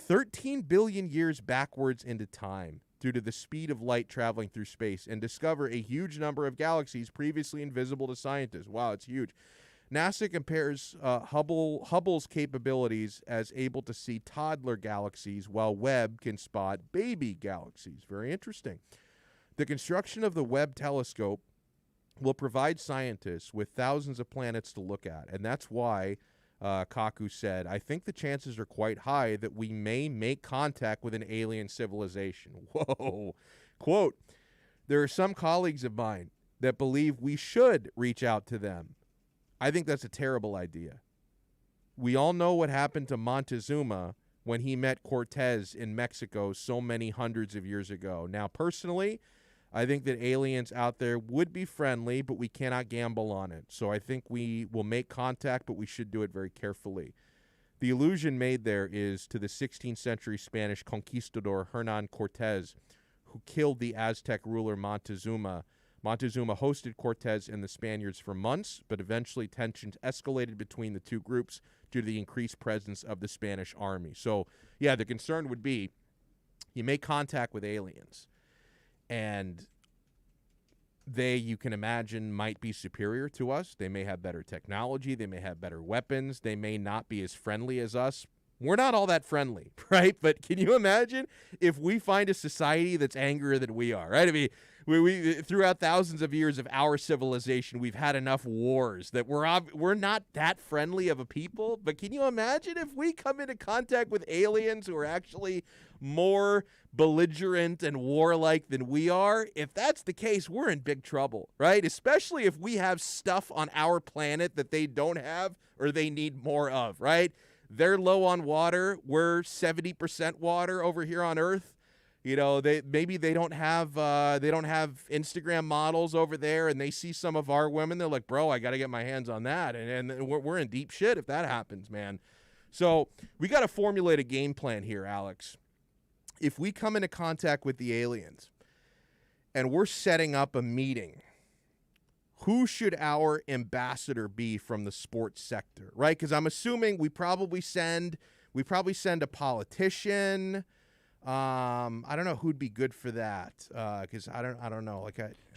13 billion years backwards into time due to the speed of light traveling through space and discover a huge number of galaxies previously invisible to scientists. Wow, it's huge. NASA compares Hubble's capabilities as able to see toddler galaxies, while Webb can spot baby galaxies. Very interesting. The construction of the Webb telescope will provide scientists with thousands of planets to look at, and that's why Kaku said, I think the chances are quite high that we may make contact with an alien civilization. Whoa. Quote, there are some colleagues of mine that believe we should reach out to them. I think that's a terrible idea. We all know what happened to Montezuma when he met Cortez in Mexico so many hundreds of years ago. Now, personally, I think that aliens out there would be friendly, but we cannot gamble on it. So I think we will make contact, but we should do it very carefully. The allusion made there is to the 16th century Spanish conquistador Hernan Cortez, who killed the Aztec ruler Montezuma. Montezuma hosted Cortez and the Spaniards for months, but eventually tensions escalated between the two groups due to the increased presence of the Spanish army. So, yeah, the concern would be you make contact with aliens, and they, you can imagine, might be superior to us. They may have better technology. They may have better weapons. They may not be as friendly as us. We're not all that friendly, right? But can you imagine if we find a society that's angrier than we are, right? I mean, we throughout thousands of years of our civilization, we've had enough wars that we're not that friendly of a people. But can you imagine if we come into contact with aliens who are actually more belligerent and warlike than we are? If that's the case, we're in big trouble, right? Especially if we have stuff on our planet that they don't have or they need more of, right? They're low on water. We're 70% water over here on Earth. You know, they don't have Instagram models over there, and they see some of our women. They're like, bro, I got to get my hands on that, and we're in deep shit if that happens, man. So we got to formulate a game plan here, Alex. If we come into contact with the aliens, and we're setting up a meeting, who should our ambassador be from the sports sector, right? Because I'm assuming we probably send a politician. I don't know who'd be good for that. Because I don't know.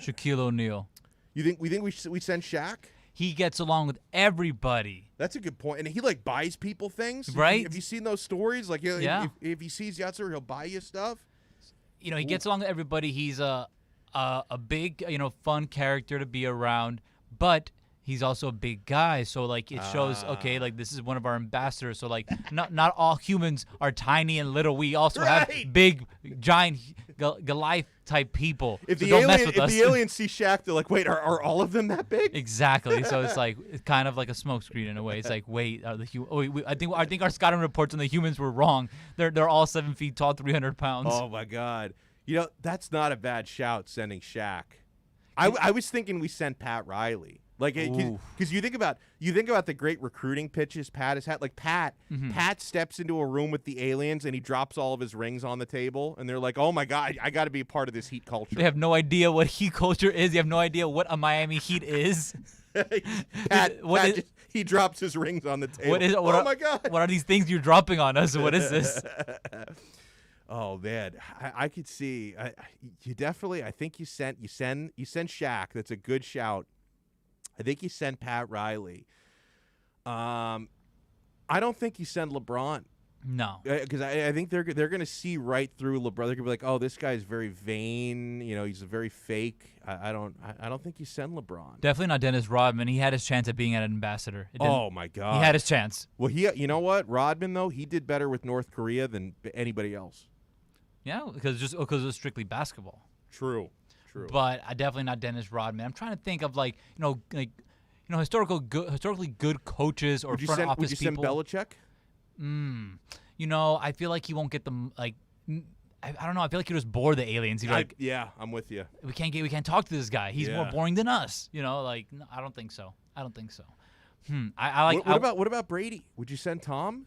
Shaquille O'Neal. We think we send Shaq? He gets along with everybody. That's a good point. And he buys people things, right? Have you seen those stories? Like, yeah. If he sees Yatzer, he'll buy you stuff. You know, he gets along with everybody. He's a big, fun character to be around, but he's also a big guy, so it shows, okay, this is one of our ambassadors. So not all humans are tiny and little. We also have big, giant Goliath type people. If so the don't mess with us. If the aliens see Shaq, they're like, wait, are all of them that big? Exactly. So it's kind of like a smokescreen in a way. It's like, wait, are I think our scouting reports on the humans were wrong. They're all 7 feet tall, 300 pounds. Oh my God. That's not a bad shout, sending Shaq. I was thinking we sent Pat Riley. Because you think about the great recruiting pitches Pat has had. Pat steps into a room with the aliens and he drops all of his rings on the table, and they're like, "Oh my God, I got to be a part of this Heat culture." They have no idea what Heat culture is. You have no idea what a Miami Heat is. He drops his rings on the table. My God! What are these things you're dropping on us? What is this? Oh man, I could see. You definitely. I think you send Shaq. That's a good shout. I think you send Pat Riley. I don't think you send LeBron. No, because I think they're going to see right through LeBron. They're going to be like, oh, this guy's very vain. He's very fake. I don't think you send LeBron. Definitely not Dennis Rodman. He had his chance at being an ambassador. Oh my God, he had his chance. Well, you know what, Rodman though, he did better with North Korea than anybody else. Yeah, because it was strictly basketball. True. But definitely not Dennis Rodman. I'm trying to think of historically good coaches or front office people. Would you send Belichick? I feel like he won't get them. I don't know. I feel like he just bore the aliens. Yeah, I'm with you. We can't talk to this guy. He's more boring than us. No, I don't think so. What about Brady? Would you send Tom?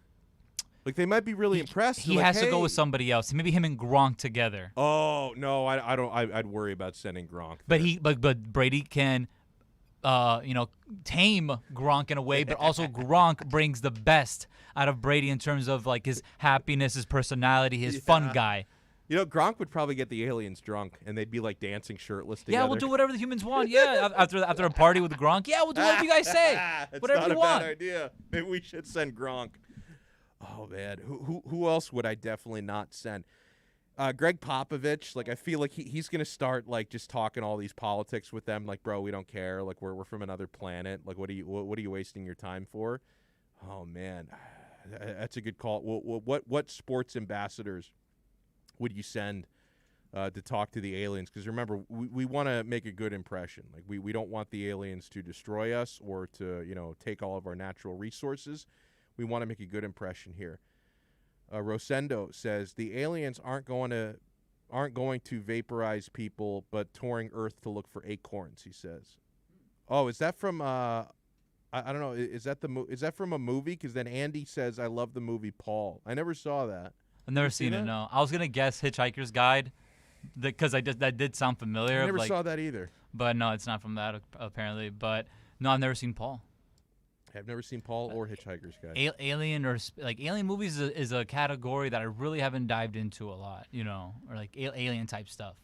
They might be really impressed. He has to go with somebody else. Maybe him and Gronk together. Oh no, I don't. I'd worry about sending Gronk. But Brady can tame Gronk in a way, but also Gronk brings the best out of Brady in terms of like his happiness, his personality, his fun guy. Gronk would probably get the aliens drunk, and they'd be like dancing shirtless together. Yeah, we'll do whatever the humans want. Yeah, after a party with Gronk, yeah, we'll do whatever you guys say. That's Whatever not you a want. bad idea. Maybe we should send Gronk. Oh man, who else would I definitely not send? Greg Popovich. Like I feel like he's gonna start like just talking all these politics with them. Like, bro, we don't care. Like we're from another planet. Like what are you wasting your time for? Oh man, that's a good call. What sports ambassadors would you send to talk to the aliens? Because remember, we want to make a good impression. Like we don't want the aliens to destroy us or to take all of our natural resources. We want to make a good impression here. Rosendo says the aliens aren't going to vaporize people, but touring Earth to look for acorns. He says. Oh, is that from? I don't know. Is that from a movie? Because then Andy says I love the movie Paul. I never saw that. I've never seen it. No, I was gonna guess Hitchhiker's Guide, because that did sound familiar. I never saw that either. But no, it's not from that apparently. But no, I've never seen Paul. I've never seen Paul or Hitchhiker's Guide. Alien movies is a category that I really haven't dived into a lot, or like alien type stuff.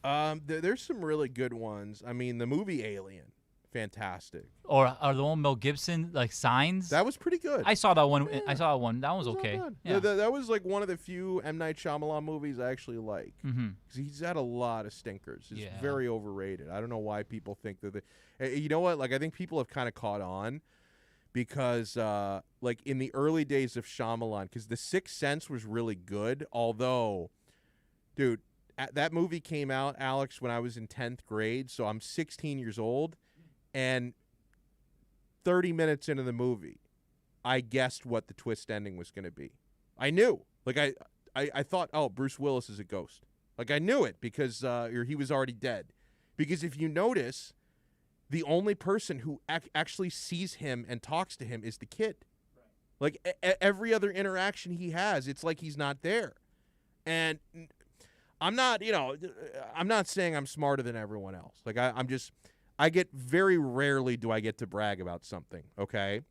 There's some really good ones. I mean, the movie Alien, fantastic. Or the one Mel Gibson, like Signs. That was pretty good. I saw that one. Yeah. I saw that one. That was okay. Yeah. That was like one of the few M. Night Shyamalan movies I actually like. Mm-hmm. Because he's had a lot of stinkers. It's Yeah. very overrated. I don't know why people think that. You know what? Like I think people have kind of caught on. Because, like, in the early days of Shyamalan, because The Sixth Sense was really good, although, dude, that movie came out, Alex, when I was in 10th grade, so I'm 16 years old, and 30 minutes into the movie, I guessed what the twist ending was going to be. I knew. Like, I thought, oh, Bruce Willis is a ghost. Like, I knew it because he was already dead. Because if you notice, the only person who actually sees him and talks to him is the kid. Right. Like every other interaction he has, it's like he's not there. And I'm not saying I'm smarter than everyone else. Like I get very rarely do I get to brag about something. Okay.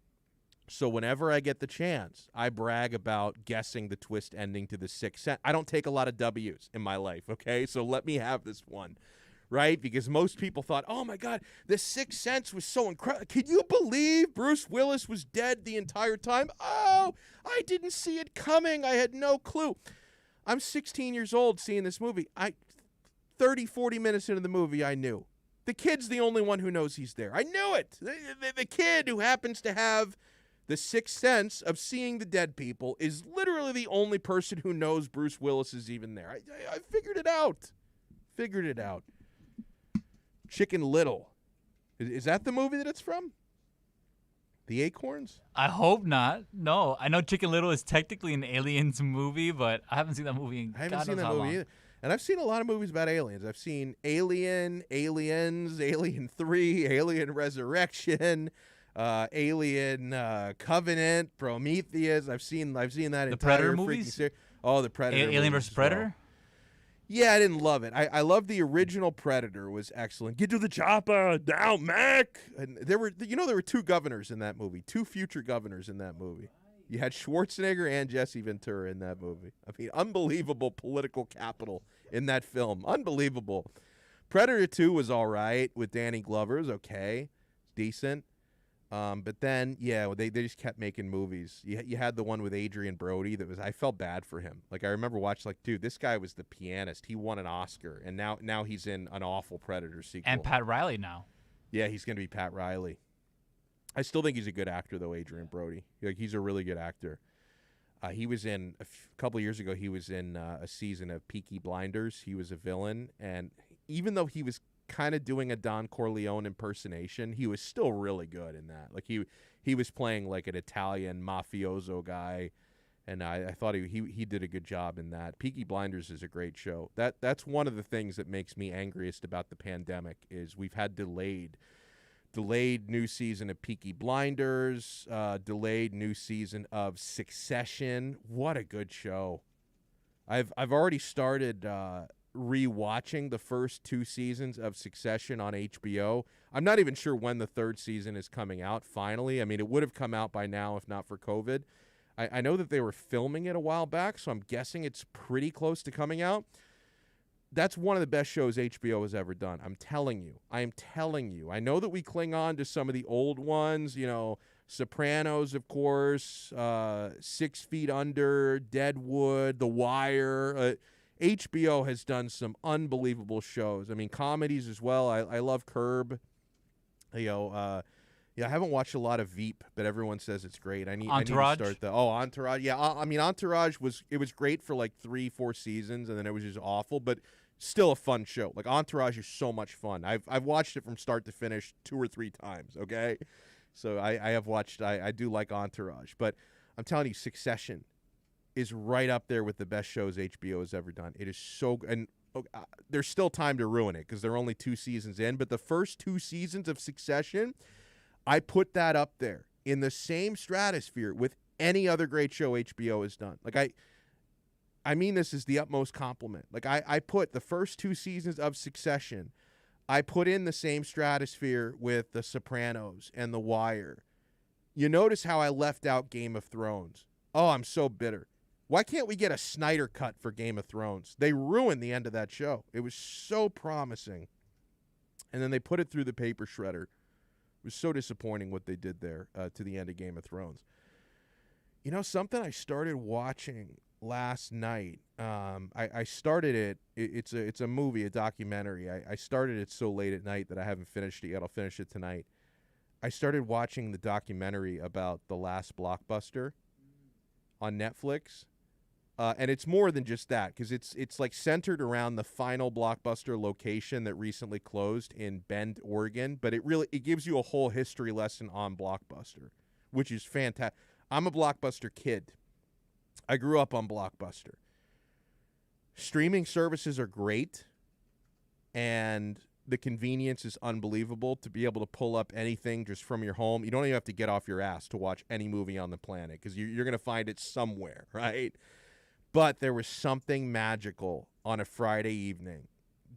So whenever I get the chance, I brag about guessing the twist ending to The Sixth Sense. I don't take a lot of W's in my life. Okay. So let me have this one. Right? Because most people thought, oh, my God, The Sixth Sense was so incredible. Can you believe Bruce Willis was dead the entire time? Oh, I didn't see it coming. I had no clue. I'm 16 years old seeing this movie. 40 minutes into the movie, I knew. The kid's the only one who knows he's there. I knew it. The kid who happens to have the sixth sense of seeing the dead people is literally the only person who knows Bruce Willis is even there. I figured it out. Chicken Little. Is that the movie that it's from? The Acorns? I hope not. No. I know Chicken Little is technically an Aliens movie, but I haven't seen that movie in I haven't seen that movie either. And I've seen a lot of movies about aliens. I've seen Alien, Aliens, Alien 3, Alien Resurrection, Alien Covenant, Prometheus. I've seen that entire the Predator movies. Oh, the Predator. Alien vs. Predator. Well. Yeah, I didn't love it. I love the original Predator was excellent. Get to the chopper, down, Mac. And there were two governors in that movie, two future governors in that movie. You had Schwarzenegger and Jesse Ventura in that movie. I mean, unbelievable political capital in that film. Unbelievable. Predator 2 was all right with Danny Glover. It was okay. Decent. But then, yeah, they just kept making movies. You had the one with Adrian Brody that was, I felt bad for him. Like, I remember watching, like, dude, this guy was the pianist. He won an Oscar, and now he's in an awful Predator sequel. And Pat Riley now. Yeah, he's going to be Pat Riley. I still think he's a good actor, though, Adrian Brody. Like, he's a really good actor. He was in, a couple years ago, he was in a season of Peaky Blinders. He was a villain, and even though he was kind of doing a Don Corleone impersonation, he was still really good in that. Like he was playing like an Italian mafioso guy, and I thought he did a good job in that. Peaky Blinders is a great show. That's one of the things that makes me angriest about the pandemic is we've had delayed new season of Peaky Blinders, delayed new season of Succession. What a good show. I've already started rewatching the first 2 seasons of Succession on HBO. I'm not even sure when the 3rd season is coming out finally. I mean, it would have come out by now if not for COVID. I know that they were filming it a while back, so I'm guessing it's pretty close to coming out. That's one of the best shows HBO has ever done. I'm telling you. I am telling you. I know that we cling on to some of the old ones, you know, Sopranos, of course, 6 Feet Under, Deadwood, The Wire. HBO has done some unbelievable shows. I mean, comedies as well. I love Curb. You know, yeah, I haven't watched a lot of Veep, but everyone says it's great. I need to start that. Oh, Entourage. Yeah, I mean, Entourage was great for like 3-4 seasons, and then it was just awful, but still a fun show. Like, Entourage is so much fun. I've watched it from start to finish 2 or 3 times, okay? So I have watched, I do like Entourage. But I'm telling you, Succession is right up there with the best shows HBO has ever done. It is so good. And there's still time to ruin it because they're only 2 seasons in. But the first 2 seasons of Succession, I put that up there in the same stratosphere with any other great show HBO has done. Like, I mean this is the utmost compliment. Like, I put the first 2 seasons of Succession, I put in the same stratosphere with The Sopranos and The Wire. You notice how I left out Game of Thrones. Oh, I'm so bitter. Why can't we get a Snyder cut for Game of Thrones? They ruined the end of that show. It was so promising. And then they put it through the paper shredder. It was so disappointing what they did there to the end of Game of Thrones. You know, something I started watching last night. I started it. It's a movie, a documentary. I started it so late at night that I haven't finished it yet. I'll finish it tonight. I started watching the documentary about the last Blockbuster on Netflix. And it's more than just that, because it's like centered around the final Blockbuster location that recently closed in Bend, Oregon. But it gives you a whole history lesson on Blockbuster, which is fantastic. I'm a Blockbuster kid. I grew up on Blockbuster. Streaming services are great, and the convenience is unbelievable to be able to pull up anything just from your home. You don't even have to get off your ass to watch any movie on the planet because you're going to find it somewhere, right? But there was something magical on a Friday evening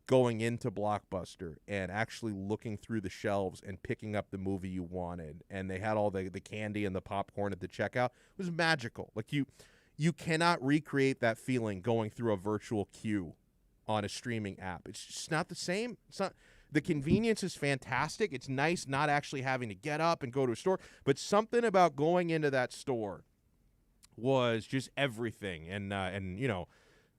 going into Blockbuster and actually looking through the shelves and picking up the movie you wanted. And they had all the candy and the popcorn at the checkout. It was magical. Like, you cannot recreate that feeling going through a virtual queue on a streaming app. It's just not the same. It's not. The convenience is fantastic. It's nice not actually having to get up and go to a store. But something about going into that store was just everything. And you know,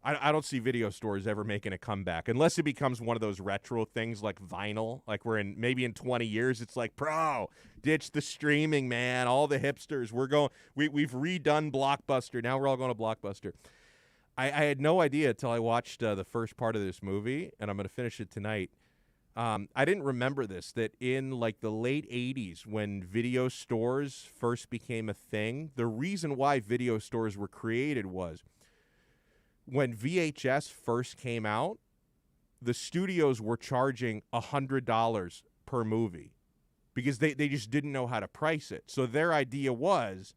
I don't see video stores ever making a comeback unless it becomes one of those retro things like vinyl. Like, maybe in 20 years, it's like, bro, ditch the streaming, man. All the hipsters, we've redone Blockbuster. Now we're all going to Blockbuster. I had no idea until I watched the first part of this movie, and I'm going to finish it tonight. I didn't remember this, that in like the late 80s when video stores first became a thing, the reason why video stores were created was when VHS first came out, the studios were charging $100 per movie because they just didn't know how to price it. So their idea was,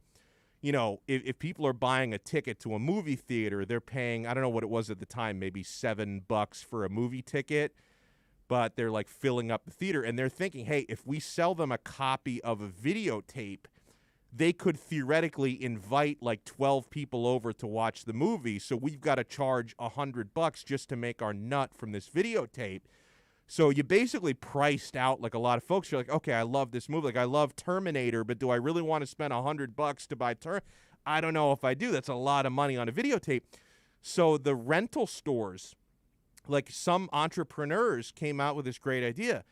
you know, if people are buying a ticket to a movie theater, they're paying, I don't know what it was at the time, maybe $7 for a movie ticket, but they're like filling up the theater and they're thinking, hey, if we sell them a copy of a videotape, they could theoretically invite like 12 people over to watch the movie. So we've got to charge $100 just to make our nut from this videotape. So you basically priced out like a lot of folks. You're like, okay, I love this movie. Like, I love Terminator, but do I really want to spend $100 to buy I don't know if I do. That's a lot of money on a videotape. So the rental stores, like some entrepreneurs came out with this great idea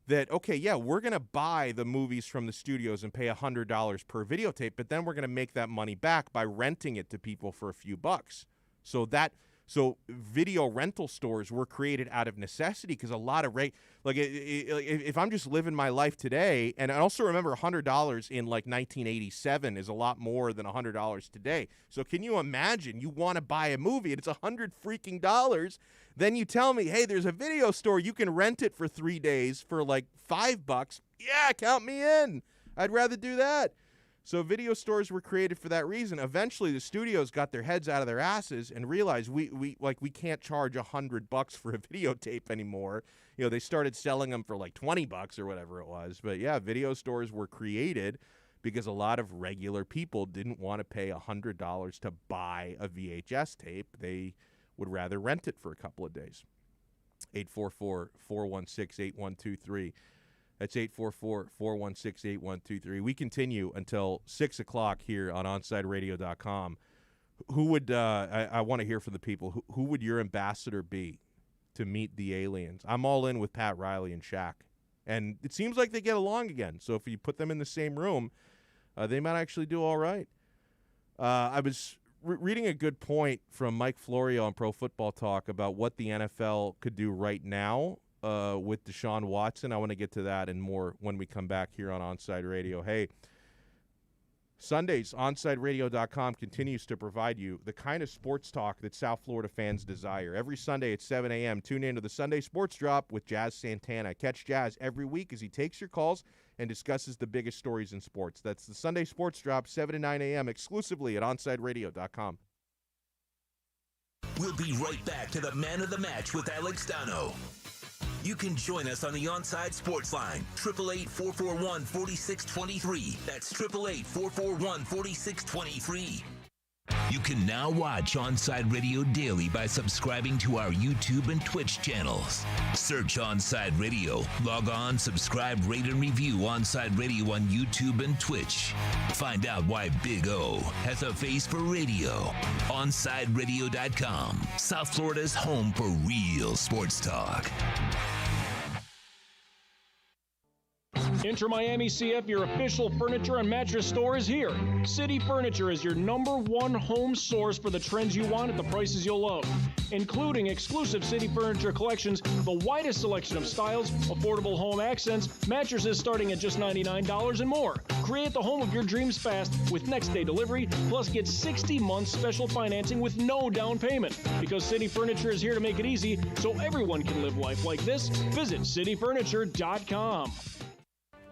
that, okay, yeah, we're going to buy the movies from the studios and pay $100 per videotape, but then we're going to make that money back by renting it to people for a few bucks. So video rental stores were created out of necessity because a lot of if I'm just living my life today, and I also remember $100 in like 1987 is a lot more than $100 today. So can you imagine you want to buy a movie and it's $100, then you tell me, hey, there's a video store, you can rent it for 3 days for like $5. Yeah, count me in. I'd rather do that. So video stores were created for that reason. Eventually, the studios got their heads out of their asses and realized we can't charge $100 for a videotape anymore. They started selling them for like $20 or whatever it was. But yeah, video stores were created because a lot of regular people didn't want to pay $100 to buy a VHS tape. They would rather rent it for a couple of days. 844-416-8123. That's 844-416-8123. We continue until 6 o'clock here on OnsideRadio.com. Who would, I want to hear from the people, who would your ambassador be to meet the aliens? I'm all in with Pat Riley and Shaq. And it seems like they get along again. So if you put them in the same room, they might actually do all right. I was reading a good point from Mike Florio on Pro Football Talk about what the NFL could do right now with Deshaun Watson. I want to get to that and more when we come back here on Onside Radio. Hey, Sundays, OnsideRadio.com continues to provide you the kind of sports talk that South Florida fans desire. Every Sunday at 7 a.m., tune in to the Sunday Sports Drop with Jazz Santana. Catch Jazz every week as he takes your calls and discusses the biggest stories in sports. That's the Sunday Sports Drop, 7 to 9 a.m., exclusively at OnsideRadio.com. We'll be right back to the Man of the Match with Alex Donno. You can join us on the Onside Sports Line, 888-441-4623. That's 888-441-4623. You can now watch Onside Radio daily by subscribing to our YouTube and Twitch channels. Search Onside Radio. Log on, subscribe, rate, and review Onside Radio on YouTube and Twitch. Find out why Big O has a face for radio. OnsideRadio.com, South Florida's home for real sports talk. Inter Miami CF, your official furniture and mattress store, is here. City Furniture is your #1 home source for the trends you want at the prices you'll love, including exclusive City Furniture collections, the widest selection of styles, affordable home accents, mattresses starting at just $99 and more. Create the home of your dreams fast with next-day delivery, plus get 60 months special financing with no down payment. Because City Furniture is here to make it easy so everyone can live life like this, visit cityfurniture.com.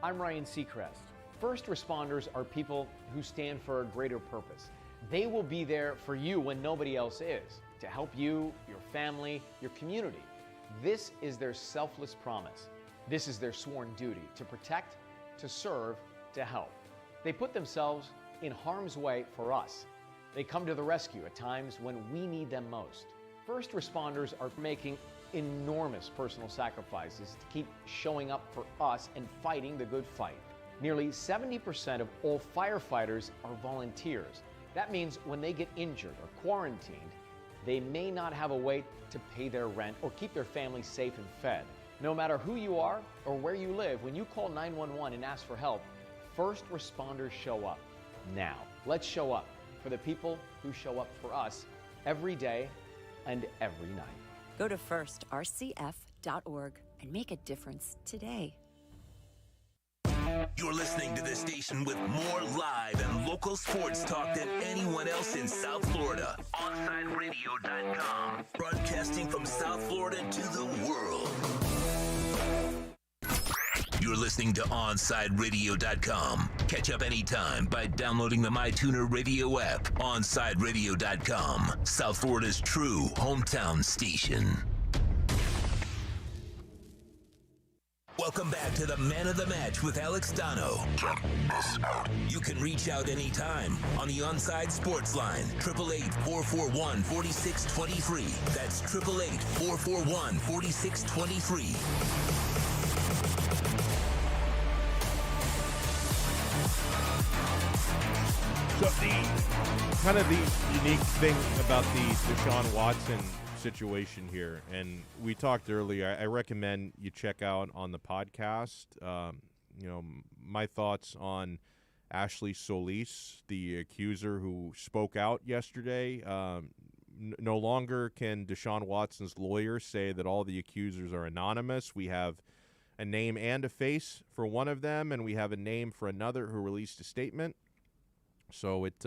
I'm Ryan Seacrest. First responders are people who stand for a greater purpose. They will be there for you when nobody else is, to help you, your family, your community. This is their selfless promise. This is their sworn duty to protect, to serve, to help. They put themselves in harm's way for us. They come to the rescue at times when we need them most. First responders are making enormous personal sacrifices to keep showing up for us and fighting the good fight. Nearly 70% of all firefighters are volunteers. That means when they get injured or quarantined, they may not have a way to pay their rent or keep their family safe and fed. No matter who you are or where you live, when you call 911 and ask for help, first responders show up. Now, let's show up for the people who show up for us every day and every night. Go to firstrcf.org and make a difference today. You're listening to this station with more live and local sports talk than anyone else in South Florida. OnsideRadio.com. Broadcasting from South Florida to the world. You're listening to OnsideRadio.com. Catch up anytime by downloading the MyTuner Radio app. OnsideRadio.com. South Florida's true hometown station. Welcome back to the Man of the Match with Alex Donno. Check this out. You can reach out anytime on the Onside Sports Line, 888-441-4623. That's 888-441-4623. So the unique thing about the Deshaun Watson situation here, and we talked earlier, I recommend you check out on the podcast, my thoughts on Ashley Solis, the accuser who spoke out yesterday. No longer can Deshaun Watson's lawyer say that all the accusers are anonymous. We have a name and a face for one of them, and we have a name for another who released a statement. So it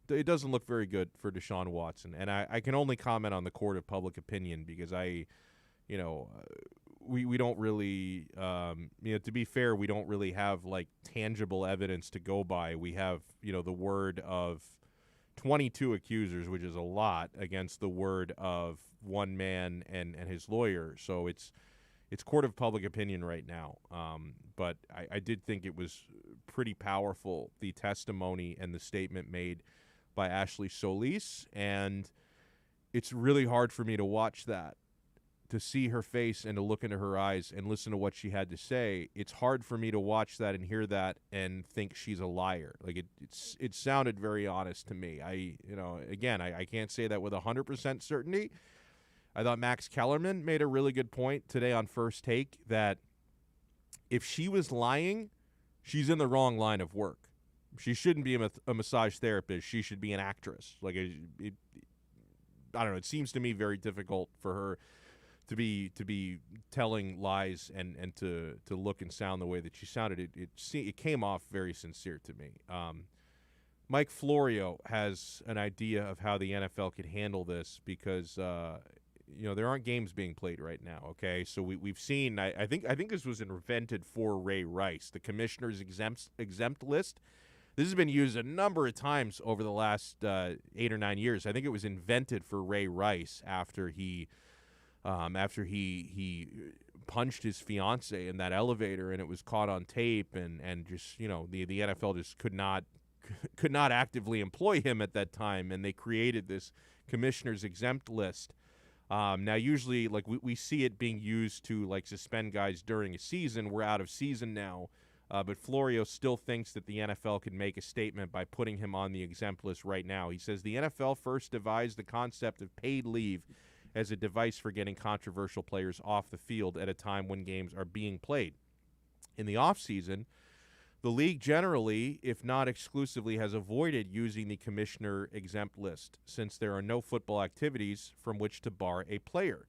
doesn't look very good for Deshaun Watson. And I can only comment on the court of public opinion because we don't really, to be fair, we don't really have like tangible evidence to go by. We have, the word of 22 accusers, which is a lot, against the word of one man and his lawyer. So it's court of public opinion right now. But I did think it was pretty powerful, the testimony and the statement made by Ashley Solis. And it's really hard for me to watch that, to see her face and to look into her eyes and listen to what she had to say. It's hard for me to watch that and hear that and think she's a liar. Like it sounded very honest to me. I can't say that with 100% certainty. I thought Max Kellerman made a really good point today on First Take that if she was lying, she's in the wrong line of work. She shouldn't be a massage therapist. She should be an actress. I don't know. It seems to me very difficult for her to be telling lies and to look and sound the way that she sounded. It came off very sincere to me. Mike Florio has an idea of how the NFL could handle this because there aren't games being played right now. Okay, so we've seen. I think this was invented for Ray Rice, the commissioner's exempt list. This has been used a number of times over the last 8 or 9 years. I think it was invented for Ray Rice after he punched his fiance in that elevator, and it was caught on tape, and just the NFL just could not actively employ him at that time, and they created this commissioner's exempt list. Now, usually, we see it being used to suspend guys during a season. We're out of season now, but Florio still thinks that the NFL could make a statement by putting him on the exempt list right now. He says the NFL first devised the concept of paid leave as a device for getting controversial players off the field at a time when games are being played. In the offseason, the league generally, if not exclusively, has avoided using the commissioner exempt list since there are no football activities from which to bar a player.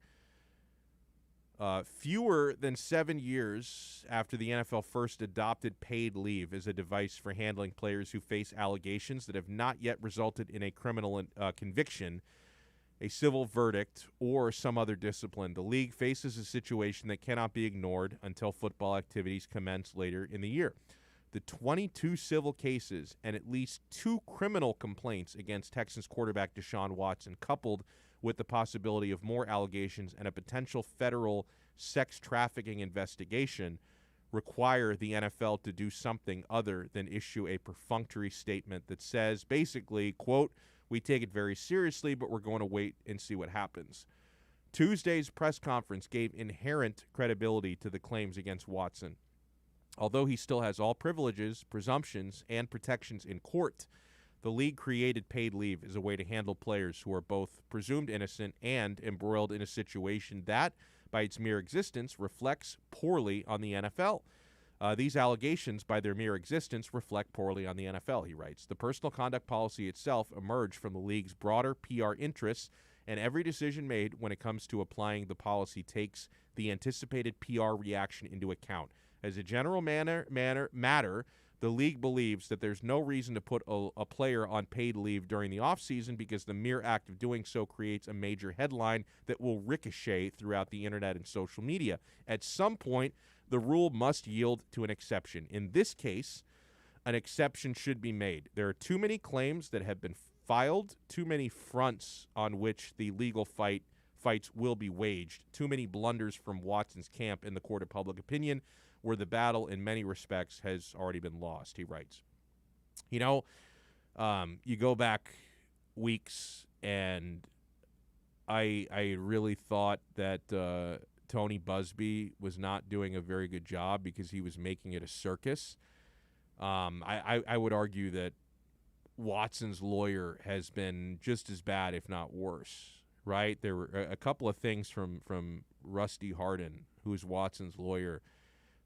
Fewer than 7 years after the NFL first adopted paid leave as a device for handling players who face allegations that have not yet resulted in a criminal conviction, a civil verdict, or some other discipline, the league faces a situation that cannot be ignored until football activities commence later in the year. The 22 civil cases and at least 2 criminal complaints against Texans quarterback Deshaun Watson, coupled with the possibility of more allegations and a potential federal sex trafficking investigation, require the NFL to do something other than issue a perfunctory statement that says, basically, quote, "We take it very seriously, but we're going to wait and see what happens." Tuesday's press conference gave inherent credibility to the claims against Watson. Although he still has all privileges, presumptions, and protections in court, the league created paid leave as a way to handle players who are both presumed innocent and embroiled in a situation that, by its mere existence, reflects poorly on the NFL. These allegations, by their mere existence, reflect poorly on the NFL, he writes. The personal conduct policy itself emerged from the league's broader PR interests, and every decision made when it comes to applying the policy takes the anticipated PR reaction into account. As a general matter, the league believes that there's no reason to put a player on paid leave during the offseason because the mere act of doing so creates a major headline that will ricochet throughout the internet and social media. At some point, the rule must yield to an exception. In this case, an exception should be made. There are too many claims that have been filed, too many fronts on which the legal fights will be waged, too many blunders from Watson's camp in the court of public opinion, where the battle in many respects has already been lost, he writes. You go back weeks, and I really thought that Tony Busby was not doing a very good job because he was making it a circus. I would argue that Watson's lawyer has been just as bad, if not worse, right? There were a couple of things from Rusty Hardin, who's Watson's lawyer,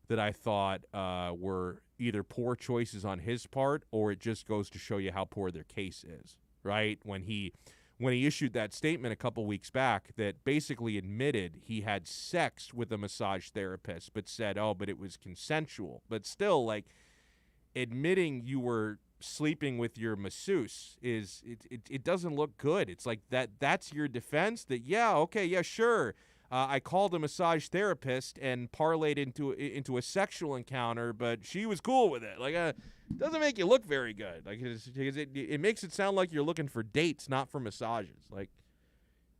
that I thought were either poor choices on his part, or it just goes to show you how poor their case is, right? When he issued that statement a couple weeks back that basically admitted he had sex with a massage therapist, but said, but it was consensual. But still, admitting you were sleeping with your masseuse it doesn't look good. It's like that's your defense, that, sure. I called a massage therapist and parlayed into a sexual encounter, but she was cool with it. Like, it doesn't make you look very good. Like, it makes it sound like you're looking for dates, not for massages. Like,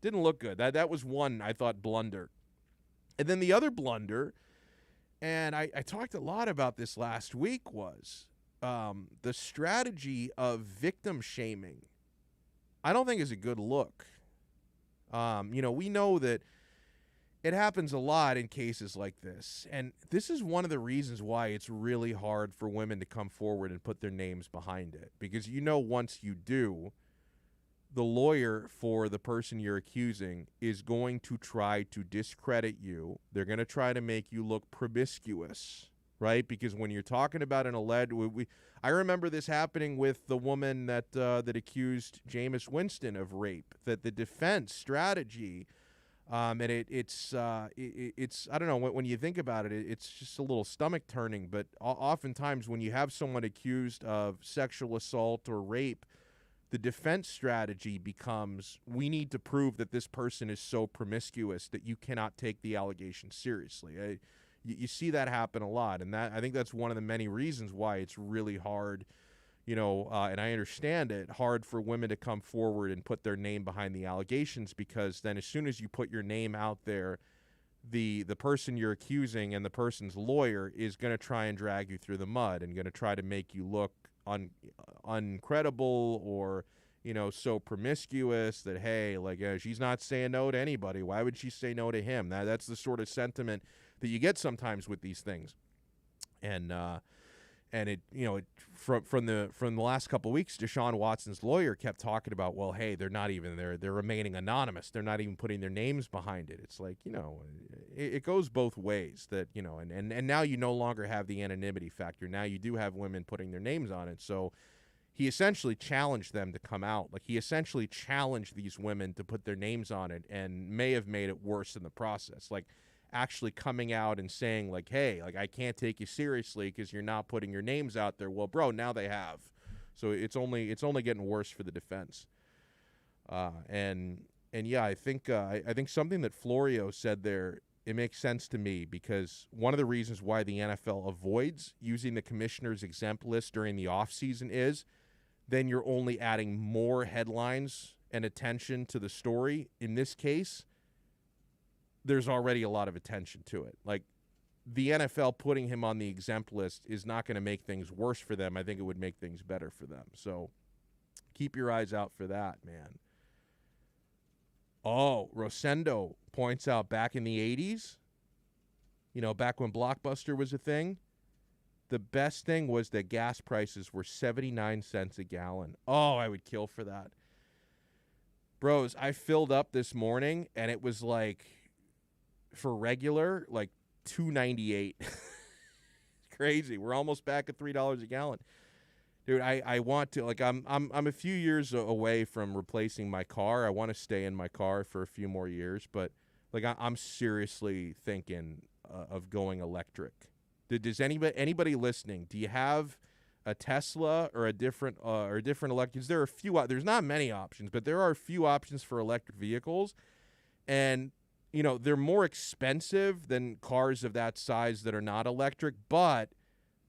didn't look good. That was one, I thought, blunder. And then the other blunder, and I talked a lot about this last week, was the strategy of victim shaming. I don't think is a good look. We know that it happens a lot in cases like this. And this is one of the reasons why it's really hard for women to come forward and put their names behind it. Because once you do, the lawyer for the person you're accusing is going to try to discredit you. They're going to try to make you look promiscuous, right? Because when you're talking about an alleged... I remember this happening with the woman that accused Jameis Winston of rape, that the defense strategy... and it's I don't know, when you think about it, it's just a little stomach turning. But oftentimes when you have someone accused of sexual assault or rape, the defense strategy becomes, we need to prove that this person is so promiscuous that you cannot take the allegation seriously. You see that happen a lot, and I think that's one of the many reasons why it's really hard. And I understand it, hard for women to come forward and put their name behind the allegations, because then as soon as you put your name out there, the person you're accusing and the person's lawyer is going to try and drag you through the mud and going to try to make you look uncredible or, so promiscuous that, hey, like, she's not saying no to anybody. Why would she say no to him? That's the sort of sentiment that you get sometimes with these things. And it, from the last couple of weeks, Deshaun Watson's lawyer kept talking about, well, hey, they're not even there. They're remaining anonymous. They're not even putting their names behind it. It's like, it goes both ways. That and now you no longer have the anonymity factor. Now you do have women putting their names on it. So he essentially challenged them to come out. Like, he essentially challenged these women to put their names on it, and may have made it worse in the process. Like, actually coming out and saying, like, hey, like, I can't take you seriously because you're not putting your names out there. Well, bro, now they have. So it's only getting worse for the defense. And yeah, I think something that Florio said there, it makes sense to me, because one of the reasons why the NFL avoids using the commissioner's exempt list during the offseason is then you're only adding more headlines and attention to the story. In this case, there's already a lot of attention to it. Like, the NFL putting him on the exempt list is not going to make things worse for them. I think it would make things better for them. So keep your eyes out for that, man. Oh, Rosendo points out, back in the 80s, back when Blockbuster was a thing, the best thing was that gas prices were 79 cents a gallon. Oh, I would kill for that. Bros, I filled up this morning, and it was like, for regular, like $2.98. Crazy. We're almost back at $3 a gallon. Dude, I want to, like, I'm a few years away from replacing my car. I want to stay in my car for a few more years, but like, I'm seriously thinking of going electric. Does anybody listening, do you have a Tesla or a different electric? There are a few. There's not many options, but there are a few options for electric vehicles, and they're more expensive than cars of that size that are not electric, but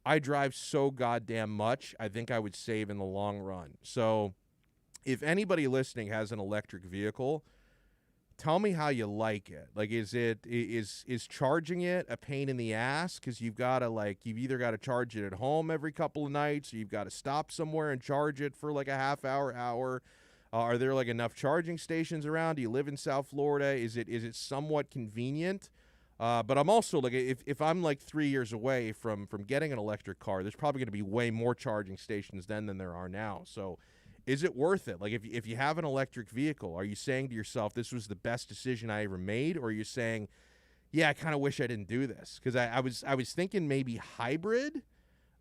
I drive so goddamn much, I think I would save in the long run. So if anybody listening has an electric vehicle, tell me how you like it. Like, is charging it a pain in the ass? Because you've either got to charge it at home every couple of nights, or you've got to stop somewhere and charge it for like a half hour. Are there like enough charging stations around? Do you live in South Florida? Is it somewhat convenient? But I'm also like, if I'm like 3 years away from getting an electric car, there's probably going to be way more charging stations then than there are now. So is it worth it? Like, if you have an electric vehicle, are you saying to yourself, this was the best decision I ever made? Or are you saying, yeah, I kind of wish I didn't do this? Because I was thinking maybe hybrid,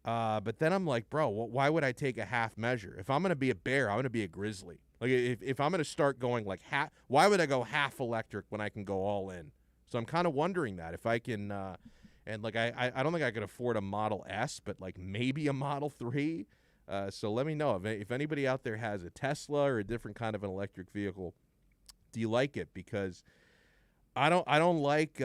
but then I'm like, bro, why would I take a half measure? If I'm going to be a bear, I'm going to be a grizzly. Like, if I'm going to start going like half, why would I go half electric when I can go all in? So I'm kind of wondering that if I can, and like I don't think I could afford a Model S, but like maybe a Model 3. So let me know if anybody out there has a Tesla or a different kind of an electric vehicle. Do you like it? Because I don't like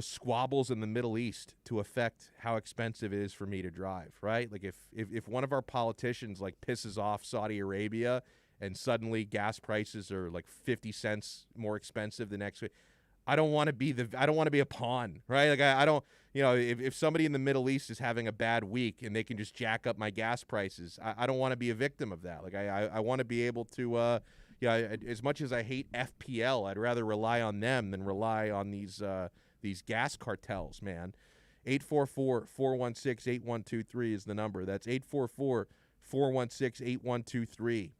squabbles in the Middle East to affect how expensive it is for me to drive, right? Like if one of our politicians like pisses off Saudi Arabia and suddenly gas prices are like 50 cents more expensive the next week, I don't want to be a pawn, right? Like I don't, if somebody in the Middle East is having a bad week and they can just jack up my gas prices, I don't want to be a victim of that. Like I want to be able to as much as I hate FPL, I'd rather rely on them than rely on these gas cartels, man. 844-416-8123 is the number. That's 844-416-8123. A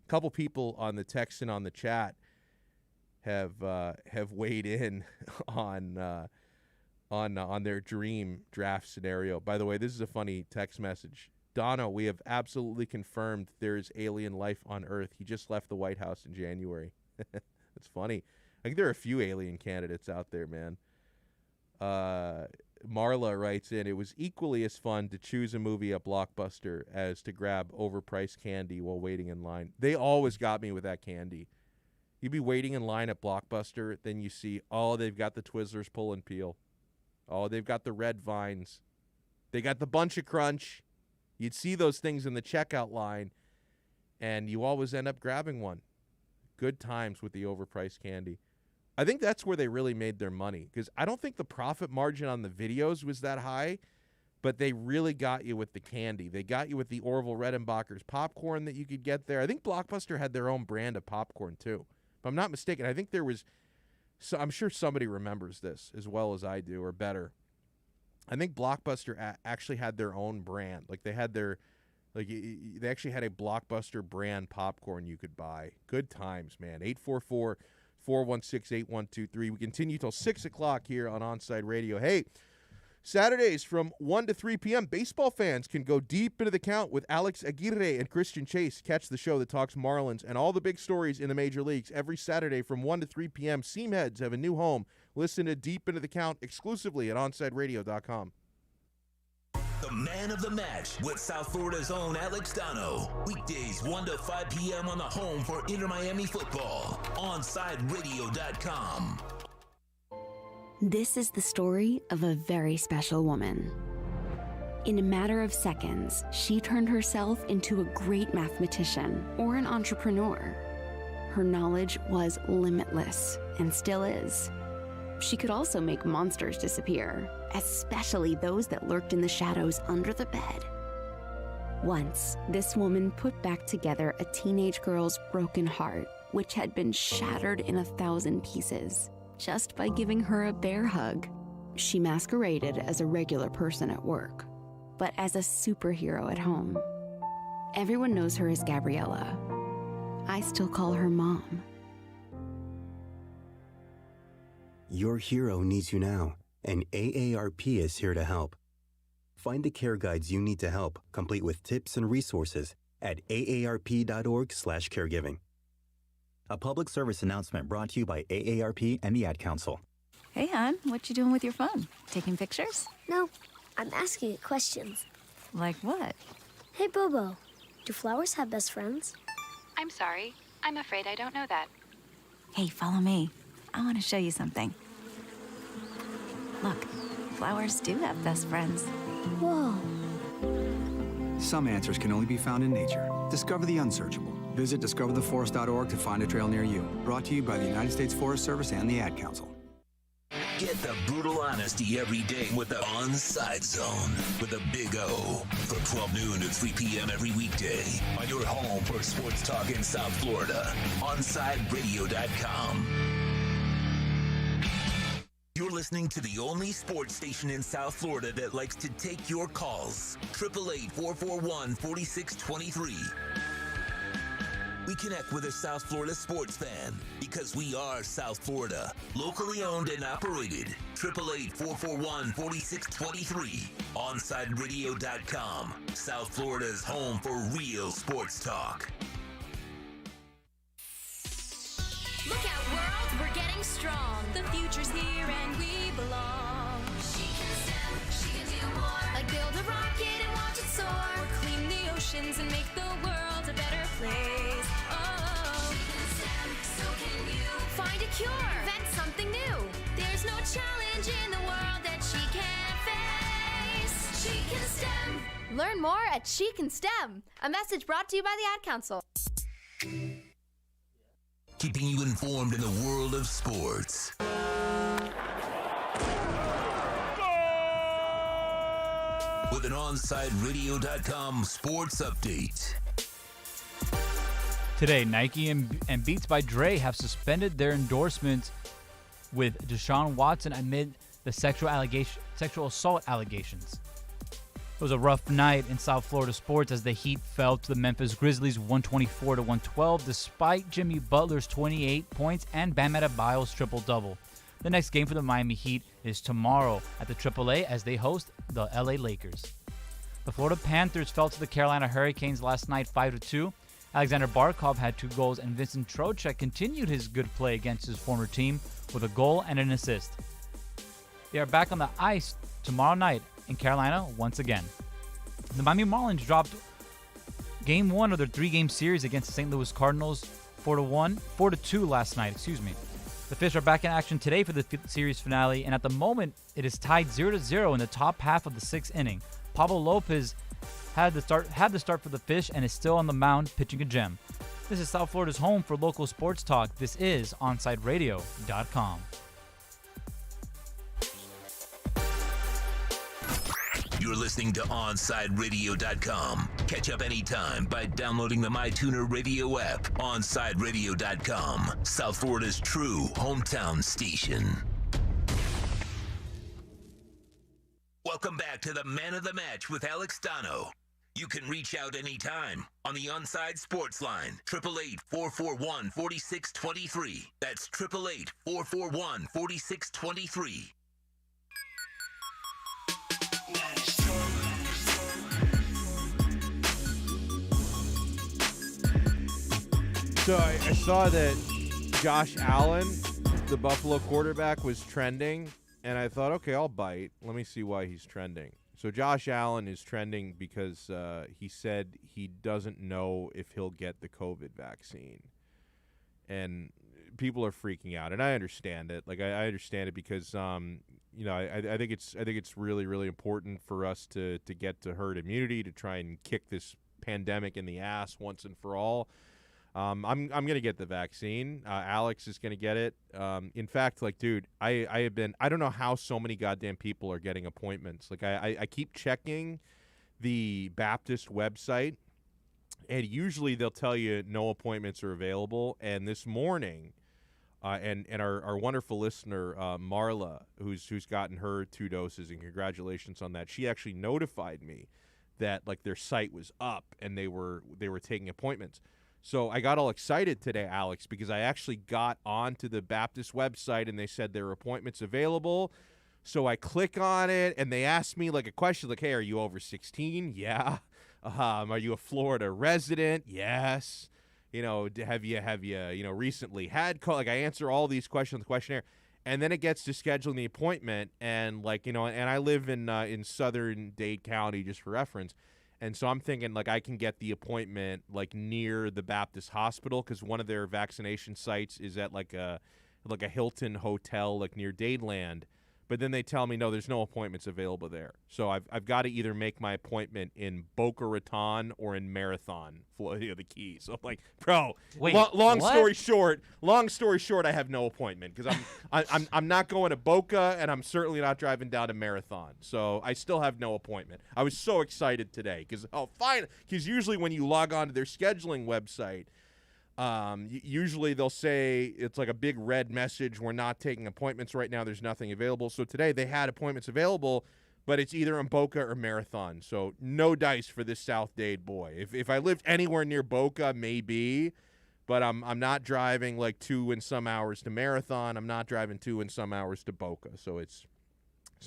couple people on the text and on the chat have weighed in on their dream draft scenario. By the way, this is a funny text message. Donno, we have absolutely confirmed there is alien life on Earth. He just left the White House in January. That's funny. I think there are a few alien candidates out there, man. Marla writes in, it was equally as fun to choose a movie at Blockbuster as to grab overpriced candy while waiting in line. They always got me with that candy. You'd be waiting in line at Blockbuster, then you see, they've got the Twizzlers Pull and Peel. Oh, they've got the Red Vines. They got the Bunch of Crunch. You'd see those things in the checkout line, and you always end up grabbing one. Good times with the overpriced candy. I think that's where they really made their money, because I don't think the profit margin on the videos was that high, but they really got you with the candy. They got you with the Orville Redenbacher's popcorn that you could get there. I think Blockbuster had their own brand of popcorn, too. If I'm not mistaken, I think there was, so I'm sure somebody remembers this as well as I do, or better. I think Blockbuster actually had their own brand. Like they actually had a Blockbuster brand popcorn you could buy. Good times, man. 844-416-8123. We continue till 6 o'clock here on Onside Radio. Hey, Saturdays from 1 to 3 p.m., baseball fans can go deep into the count with Alex Aguirre and Christian Chase. Catch the show that talks Marlins and all the big stories in the major leagues every Saturday from 1 to 3 p.m. Seamheads have a new home. Listen to Deep Into the Count exclusively at OnSideRadio.com. The man of the match with South Florida's own Alex Donno. Weekdays 1 to 5 p.m. on the home for Inter Miami football. OnSideRadio.com. This is the story of a very special woman. In a matter of seconds, she turned herself into a great mathematician or an entrepreneur. Her knowledge was limitless and still is. She could also make monsters disappear, especially those that lurked in the shadows under the bed. Once, this woman put back together a teenage girl's broken heart, which had been shattered in 1,000 pieces, just by giving her a bear hug. She masqueraded as a regular person at work, but as a superhero at home. Everyone knows her as Gabriella. I still call her Mom. Your hero needs you now, and AARP is here to help. Find the care guides you need to help, complete with tips and resources at aarp.org/caregiving. A public service announcement brought to you by AARP and the Ad Council. Hey, hon, what you doing with your phone? Taking pictures? No, I'm asking it questions. Like what? Hey, Bobo, do flowers have best friends? I'm sorry. I'm afraid I don't know that. Hey, follow me. I want to show you something. Look, flowers do have best friends. Whoa. Some answers can only be found in nature. Discover the unsearchable. Visit discovertheforest.org to find a trail near you. Brought to you by the United States Forest Service and the Ad Council. Get the brutal honesty every day with the Onside Zone with a Big O from 12 noon to 3 p.m. every weekday on your home for sports talk in South Florida. OnSideRadio.com. You're listening to the only sports station in South Florida that likes to take your calls. 888-441-4623. We connect with a South Florida sports fan because we are South Florida. Locally owned and operated. 888-441-4623. OnSideRadio.com. South Florida's home for real sports talk. Look out, world, we're getting strong. The future's here and we belong. She can stand, she can do more. Like build a rocket and watch it soar. Or clean the oceans and make the world a better place. Oh, she can stand, so can you. Find a cure, invent challenge in the world that she can't face. She can STEM. Learn more at She Can STEM. A message brought to you by the Ad Council. Keeping you informed in the world of sports. With an OnSideRadio.com sports update. Today, Nike and Beats by Dre have suspended their endorsements with Deshaun Watson amid the sexual assault allegations. It was a rough night in South Florida sports as the Heat fell to the Memphis Grizzlies 124-112 despite Jimmy Butler's 28 points and Bam Adebayo's triple-double. The next game for the Miami Heat is tomorrow at the AAA as they host the LA Lakers. The Florida Panthers fell to the Carolina Hurricanes last night 5-2. Alexander Barkov had 2 goals and Vincent Trocheck continued his good play against his former team with a goal and an assist. They are back on the ice tomorrow night in Carolina once again. The Miami Marlins dropped Game 1 of their 3-game series against the St. Louis Cardinals 4-2 last night. The Fish are back in action today for the series finale, and at the moment, it is tied 0-0 in the top half of the 6th inning. Pablo Lopez had the start for the Fish and is still on the mound pitching a gem. This is South Florida's home for local sports talk. This is OnSideRadio.com. You're listening to OnSideRadio.com. Catch up anytime by downloading the MyTuner Radio app. OnSideRadio.com, South Florida's true hometown station. Welcome back to the Man of the Match with Alex Donno. You can reach out anytime on the Onside Sports Line, 888-441-4623. That's 888-441-4623. So I saw that Josh Allen, the Buffalo quarterback, was trending, and I thought, okay, I'll bite. Let me see why he's trending. So Josh Allen is trending because he said he doesn't know if he'll get the COVID vaccine. And people are freaking out, and I understand it. Like I understand it because I think it's really, really important for us to get to herd immunity, to try and kick this pandemic in the ass once and for all. I'm gonna get the vaccine. Alex is gonna get it. In fact, like, dude, I don't know how so many goddamn people are getting appointments. Like, I keep checking the Baptist website, and usually they'll tell you no appointments are available. And this morning, and our wonderful listener Marla, who's gotten her 2 doses, and congratulations on that. She actually notified me that like their site was up and they were taking appointments. So I got all excited today, Alex, because I actually got onto the Baptist website and they said there are appointments available. So I click on it and they asked me like a question like, hey, are you over 16? Yeah. Are you a Florida resident? Yes. Have you recently had COVID? Like I answer all these questions in the questionnaire. And then it gets to scheduling the appointment, and and I live in southern Dade County, just for reference. And so I'm thinking, like, I can get the appointment, like, near the Baptist Hospital because one of their vaccination sites is at, like a Hilton hotel, like, near Dadeland. But then they tell me, no, there's no appointments available there. So I've got to either make my appointment in Boca Raton or in Marathon, Florida, the Keys. So I'm like, bro, wait, long story short, I have no appointment because I'm not going to Boca and I'm certainly not driving down to Marathon. So I still have no appointment. I was so excited today because usually when you log on to their scheduling website, usually they'll say it's like a big red message, we're not taking appointments right now, there's nothing available. So today they had appointments available, but it's either in Boca or Marathon. So no dice for this South Dade boy. If I lived anywhere near Boca, maybe, but I'm not driving like 2 and some hours to Marathon. I'm not driving 2 and some hours to Boca. So it's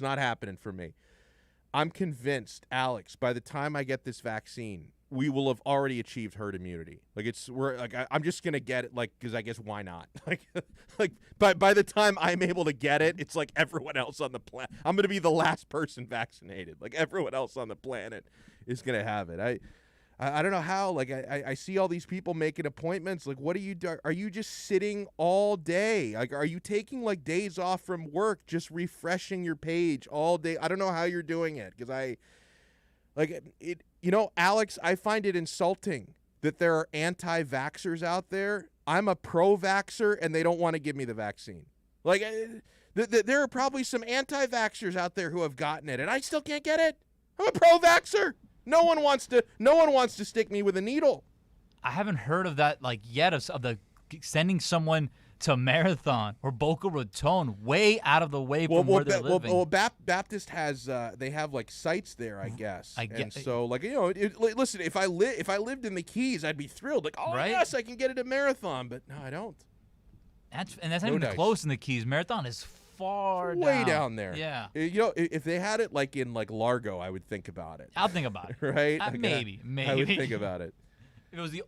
not happening for me. I'm convinced, Alex, by the time I get this vaccine, we will have already achieved herd immunity. I'm just gonna get it, like, because I guess why not? By the time I'm able to get it, it's like everyone else on the planet. I'm gonna be the last person vaccinated. Like everyone else on the planet is gonna have it. I don't know how. Like, I see all these people making appointments. Like, what are you do? Are you just sitting all day? Like, are you taking, like, days off from work, just refreshing your page all day? I don't know how you're doing it, because Alex, I find it insulting that there are anti-vaxxers out there. I'm a pro-vaxxer, and they don't want to give me the vaccine. Like, there are probably some anti-vaxxers out there who have gotten it, and I still can't get it. I'm a pro-vaxxer. No one wants to stick me with a needle. I haven't heard of that yet, of the sending someone to Marathon or Boca Raton, way out of the way from where they're living. Well, Baptist has they have like sites there, I guess. And so listen, if I lived in the Keys, I'd be thrilled. Like, oh right? Yes, I can get it at Marathon, but no, I don't. That's not even close in the Keys. Marathon is far way down there. Yeah. If they had it like in like Largo, I would think about it. I'll think about it. Right? Maybe. I would think about it. If it was the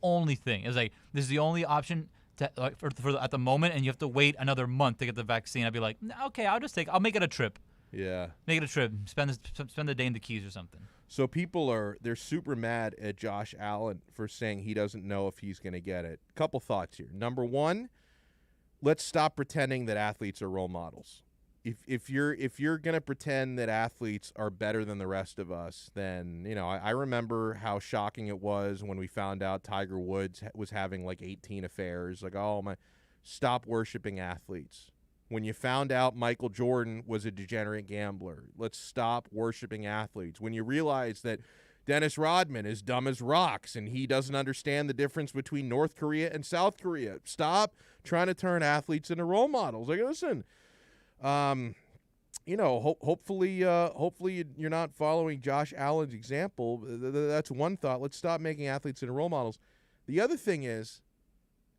only thing, it was like, this is the only option for at the moment, and you have to wait another month to get the vaccine, I'd be like, okay, I'll make it a trip. Yeah. Make it a trip. Spend the day in the Keys or something. So they're super mad at Josh Allen for saying he doesn't know if he's going to get it. Couple thoughts here. Number one, let's stop pretending that athletes are role models. If you're gonna pretend that athletes are better than the rest of us, then I remember how shocking it was when we found out Tiger Woods was having like 18 affairs. Like, oh my, stop worshiping athletes. When you found out Michael Jordan was a degenerate gambler, let's stop worshiping athletes. When you realize that Dennis Rodman is dumb as rocks and he doesn't understand the difference between North Korea and South Korea, stop trying to turn athletes into role models. Like, listen, hopefully you're not following Josh Allen's example. That's one thought. Let's stop making athletes into role models. The other thing is,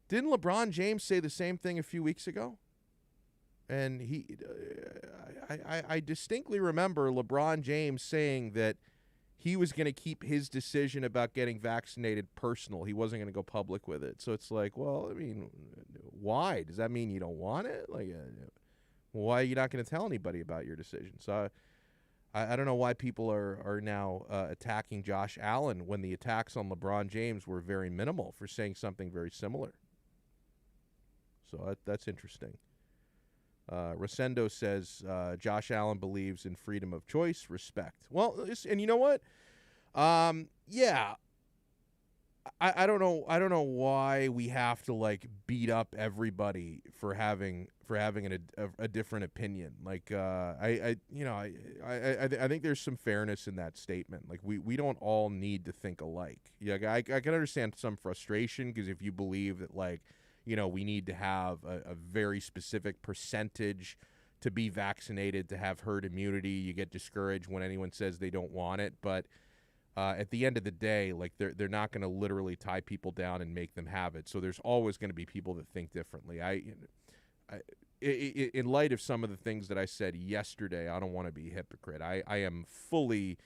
didn't LeBron James say the same thing a few weeks ago? And I distinctly remember LeBron James saying that he was going to keep his decision about getting vaccinated personal. He wasn't going to go public with it. So it's like, well, I mean, why? Does that mean you don't want it? Like, why are you not going to tell anybody about your decision? So I don't know why people are now attacking Josh Allen when the attacks on LeBron James were very minimal for saying something very similar. So that's interesting. Rosendo says Josh Allen believes in freedom of choice, respect. Well, and you know what? Yeah. I don't know why we have to like beat up everybody for having a different opinion. Like I think there's some fairness in that statement. Like we don't all need to think alike. Yeah, I can understand some frustration because if you believe that we need to have a very specific percentage to be vaccinated to have herd immunity, you get discouraged when anyone says they don't want it. But at the end of the day, like they're not going to literally tie people down and make them have it. So there's always going to be people that think differently. In light of some of the things that I said yesterday, I don't want to be a hypocrite. I fully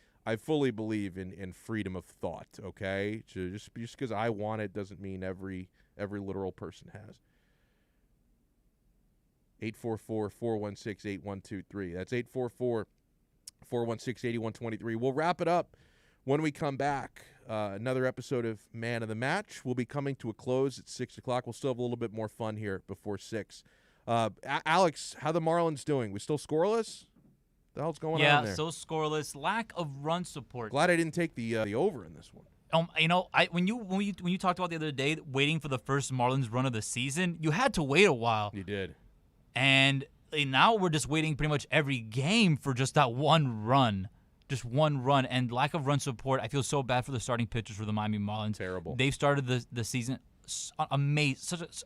believe in freedom of thought. Okay, so just because I want it doesn't mean every literal person has. 844-416-8123. That's 844-416-8123. We'll wrap it up when we come back. Another episode of Man of the Match will be coming to a close at 6 o'clock. We'll still have a little bit more fun here before 6. Alex, how the Marlins doing? We still scoreless? The hell's going on there? Yeah, so scoreless. Lack of run support. Glad I didn't take the over in this one. When you talked about the other day waiting for the first Marlins run of the season, you had to wait a while. You did. And now we're just waiting pretty much every game for just that one run. Just one run. And lack of run support, I feel so bad for the starting pitchers for the Miami Marlins. Terrible. They've started the season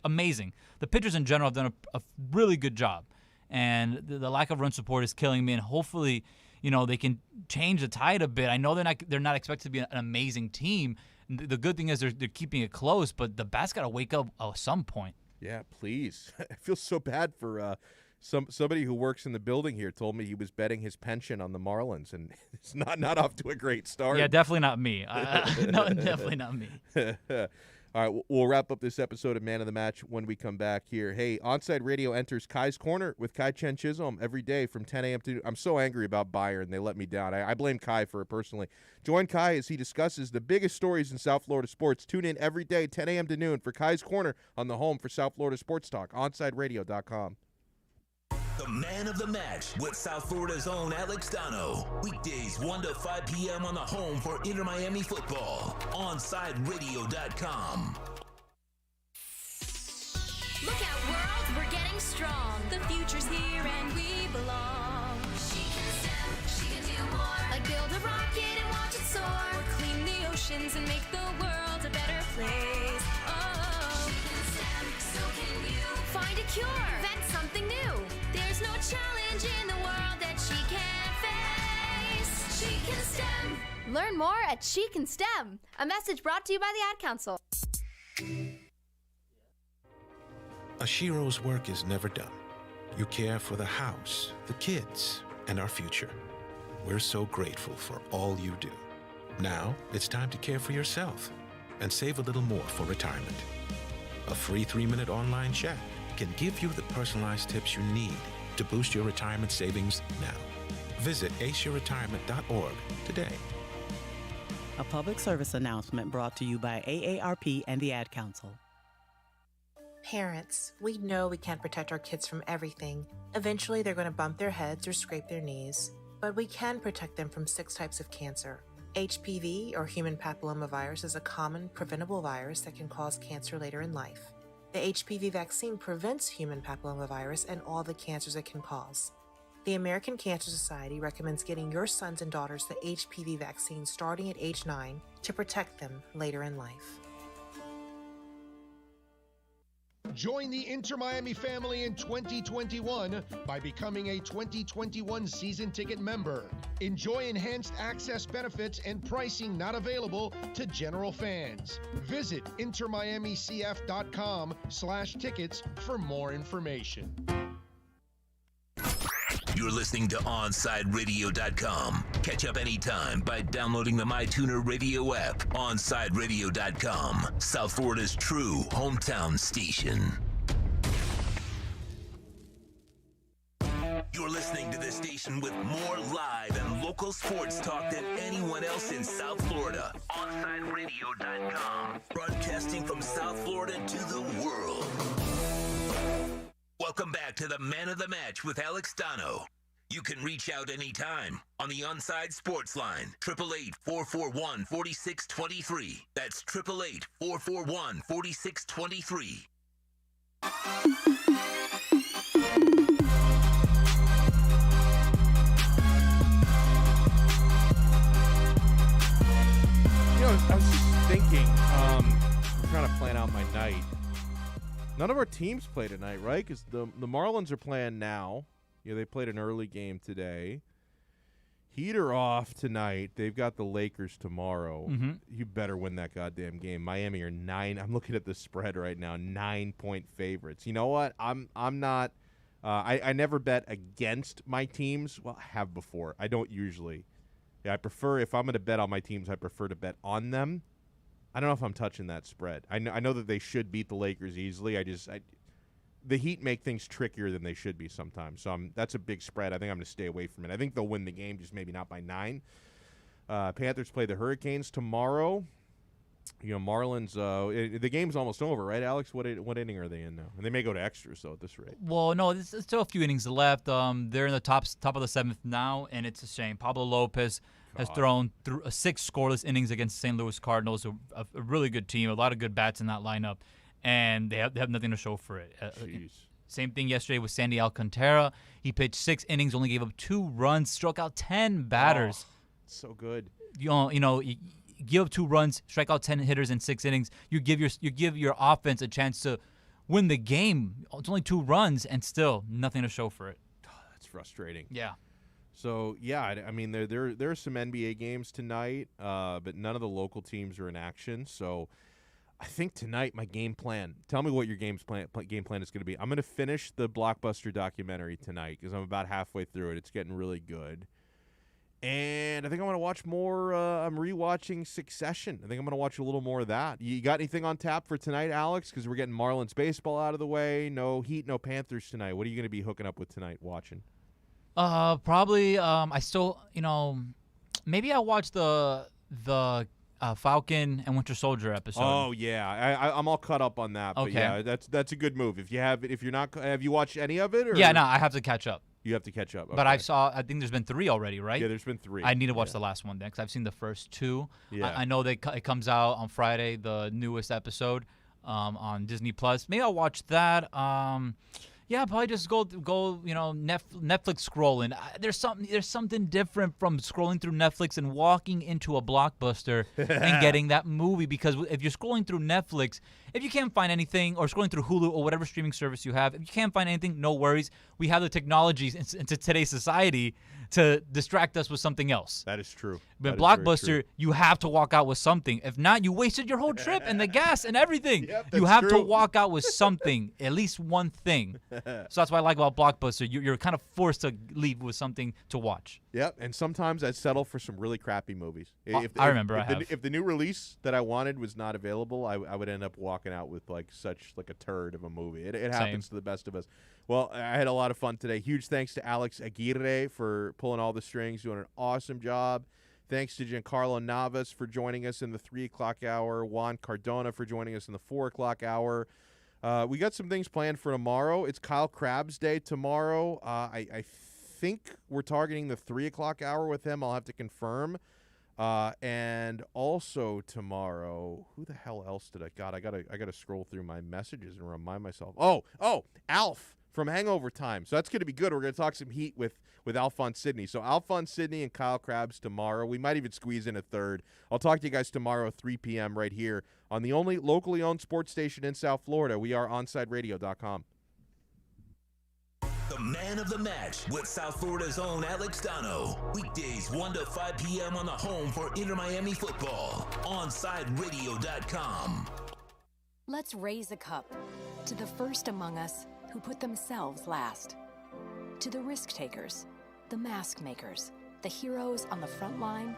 amazing. The pitchers in general have done a really good job. And the lack of run support is killing me. And hopefully, they can change the tide a bit. I know they're not expected to be an amazing team. The good thing is they're keeping it close, but the bats got to wake up at some point. Yeah, please. I feel so bad for somebody who works in the building here told me he was betting his pension on the Marlins, and it's not off to a great start. Yeah, definitely not me. No, definitely not me. All right, we'll wrap up this episode of Man of the Match when we come back here. Hey, Onside Radio enters Kai's Corner with Kai Chen Chisholm every day from 10 a.m. to. I'm so angry about Bayern. They let me down. I blame Kai for it personally. Join Kai as he discusses the biggest stories in South Florida sports. Tune in every day, 10 a.m. to noon, for Kai's Corner on the home for South Florida Sports Talk, OnsideRadio.com. The Man of the Match with South Florida's own Alex Donno. Weekdays 1 to 5 p.m. on the home for Inter Miami football. OnsideRadio.com. Look out, world, we're getting strong. The future's here and we belong. She can step, she can do more. Like build a rocket and watch it soar. Or clean the oceans and make the world a better place. Oh, she can step, so can you. Find a cure, invent something new. There's no challenge in the world that she can't face. She can STEM. Learn more at She Can STEM. A message brought to you by the Ad Council. Ashiro's work is never done. You care for the house, the kids, and our future. We're so grateful for all you do. Now it's time to care for yourself and save a little more for retirement. A free 3-minute online chat can give you the personalized tips you need to boost your retirement savings now. Visit aceyourretirement.org today. A public service announcement brought to you by AARP and the Ad Council. Parents, we know we can't protect our kids from everything. Eventually, they're going to bump their heads or scrape their knees. But we can protect them from 6 types of cancer. HPV, or human papillomavirus, is a common, preventable virus that can cause cancer later in life. The HPV vaccine prevents human papillomavirus and all the cancers it can cause. The American Cancer Society recommends getting your sons and daughters the HPV vaccine starting at age 9 to protect them later in life. Join the Inter Miami family in 2021 by becoming a 2021 season ticket member. Enjoy enhanced access benefits and pricing not available to general fans. Visit intermiamicf.com/tickets for more information. You're listening to OnsideRadio.com. Catch up anytime by downloading the MyTuner Radio app. OnsideRadio.com, South Florida's true hometown station. You're listening to this station with more live and local sports talk than anyone else in South Florida. OnsideRadio.com, broadcasting from South Florida to the world. Welcome back to the Man of the Match with Alex Donno. You can reach out anytime on the Onside Sports Line, 888-441-4623. That's 888-441-4623. You know, I was thinking, I'm trying to plan out my night. None of our teams play tonight, right? Because the Marlins are playing now. You know, they played an early game today. Heat are off tonight. They've got the Lakers tomorrow. Mm-hmm. You better win that goddamn game. Miami are 9. I'm looking at the spread right now. 9-point favorites. You know what? I'm not. I never bet against my teams. Well, I have before. I don't usually. Yeah, I prefer, if I'm going to bet on my teams, I prefer to bet on them. I don't know if I'm touching that spread. I know that they should beat the Lakers easily. The Heat make things trickier than they should be sometimes. So that's a big spread. I think I'm going to stay away from it. I think they'll win the game, just maybe not by 9. Panthers play the Hurricanes tomorrow. You know, Marlins. The game's almost over, right, Alex? What inning are they in now? And they may go to extras though at this rate. Well, no, there's still a few innings left. They're in the top of the 7th now, and it's a shame. Pablo Lopez has thrown 6 scoreless innings against St. Louis Cardinals, a really good team, a lot of good bats in that lineup, and they have nothing to show for it. Same thing yesterday with Sandy Alcantara. He pitched 6 innings, only gave up 2 runs, struck out 10 batters. Oh, so good. You give up 2 runs, strike out 10 hitters in 6 innings. You give your offense a chance to win the game. It's only 2 runs, and still nothing to show for it. That's frustrating. Yeah. So, yeah, I mean, there are some NBA games tonight, but none of the local teams are in action. So I think tonight my game plan – tell me what your game plan is going to be. I'm going to finish the Blockbuster documentary tonight because I'm about halfway through it. It's getting really good. And I think I'm going to watch more. I'm rewatching Succession. I think I'm going to watch a little more of that. You got anything on tap for tonight, Alex? Because we're getting Marlins baseball out of the way. No Heat, no Panthers tonight. What are you going to be hooking up with tonight watching? Probably. I still, maybe I'll watch the Falcon and Winter Soldier episode. Oh yeah, I'm all caught up on that. But Okay. yeah, that's a good move. If you're not, have you watched any of it? Or? Yeah, no, I have to catch up. You have to catch up. But Okay. I think there's been 3 already, right? Yeah, there's been 3. I need to watch the last one then because I've seen the first 2. Yeah. I know it comes out on Friday, the newest episode on Disney Plus. Maybe I'll watch that. Yeah, probably just go Netflix scrolling. There's something different from scrolling through Netflix and walking into a Blockbuster and getting that movie, because if you're scrolling through Netflix, if you can't find anything, or scrolling through Hulu or whatever streaming service you have, if you can't find anything, no worries. We have the technologies into today's society to distract us with something else. That is true. But That is very Blockbuster, true. you have to walk out with something. If not, you wasted your whole trip and the gas and everything. Yep, You that's have to true. walk out with something, at least one thing. So that's what I like about Blockbuster. You're kind of forced to leave with something to watch. Yep, and sometimes I'd settle for some really crappy movies. I remember If the new release that I wanted was not available, I would end up walking out with such a turd of a movie. It happens to the best of us. Well, I had a lot of fun today. Huge thanks to Alex Aguirre for pulling all the strings, doing an awesome job. Thanks to Giancarlo Navas for joining us in the 3 o'clock hour. Juan Cardona for joining us in the 4 o'clock hour. We got some things planned for tomorrow. It's Kyle Krabs Day tomorrow. I think we're targeting the 3 o'clock hour with him. I'll have to confirm. And also tomorrow, who the hell else did I got? I gotta scroll through my messages and remind myself. Oh, Alf from Hangover Time. So that's gonna be good. We're gonna talk some Heat with Alphonse Sidney. So Alphonse Sidney and Kyle Krabs tomorrow. We might even squeeze in a third. I'll talk to you guys tomorrow, 3 p.m. right here on the only locally owned sports station in South Florida. We are OnSideRadio.com. The man of the match with South Florida's own Alex Donno. Weekdays 1 to 5 p.m. on the home for Inter Miami football. OnSideRadio.com. Let's raise a cup to the first among us who put themselves last. To the risk takers, the mask makers, the heroes on the front line,